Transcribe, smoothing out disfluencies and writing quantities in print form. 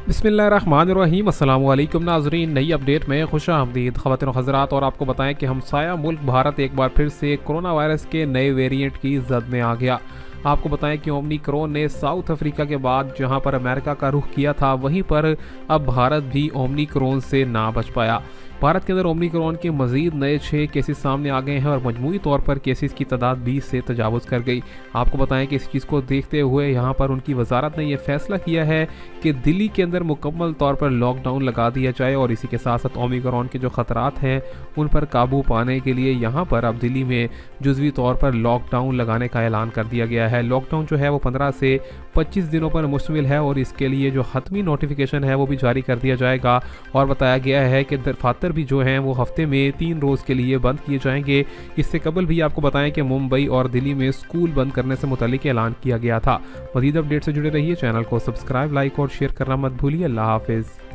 बिस्मिल्लाहिर्रहमानिर्रहीम। अस्सलाम वालेकुम नाज़रीन, नई अपडेट में खुश आमदीद ख़वातीन और हज़रात। और आपको बताएं कि हमसाया मुल्क भारत एक बार फिर से कोरोना वायरस के नए वेरिएंट की जद में आ गया। आपको बताएं कि ओमनिक्रॉन ने साउथ अफ्रीका के बाद जहां पर अमेरिका का रुख किया था, वहीं पर अब भारत भी ओमनिक्रॉन से ना बच पाया। भारत के अंदर ओमनिक्रॉन के मजीद नए 6 केसेस सामने आ गए हैं और मजमूई तौर पर केसेस की तादाद 20 से तजावुज़ कर गई। आपको बताएं कि इस चीज़ को देखते हुए यहाँ पर उनकी वजारत ने यह फैसला किया है कि दिल्ली के अंदर मुकम्मल तौर पर लॉकडाउन लगा दिया जाए और इसी के साथ साथ ओमिक्रॉन के जो ख़तरात हैं उन पर काबू पाने के लिए यहाँ पर अब दिल्ली में जुज़वी तौर पर लॉकडाउन लगाने का ऐलान कर दिया गया है। लॉकडाउन जो है वो 15 से 25 दिनों पर मुश्तमिल है और इसके लिए जो हतमी नोटिफिकेशन है वो भी जारी कर दिया जाएगा। और बताया गया है कि दफातर भी जो हैं वो हफ्ते में 3 रोज़ के लिए बंद किए जाएंगे। इससे कबल भी आपको बताएं कि मुंबई और दिल्ली में स्कूल बंद करने से मुतालिक ऐलान किया गया था। मज़ीद अपडेट से जुड़े रहिए, चैनल को सब्सक्राइब, लाइक और शेयर करना मत भूलिए। अल्लाह हाफिज़।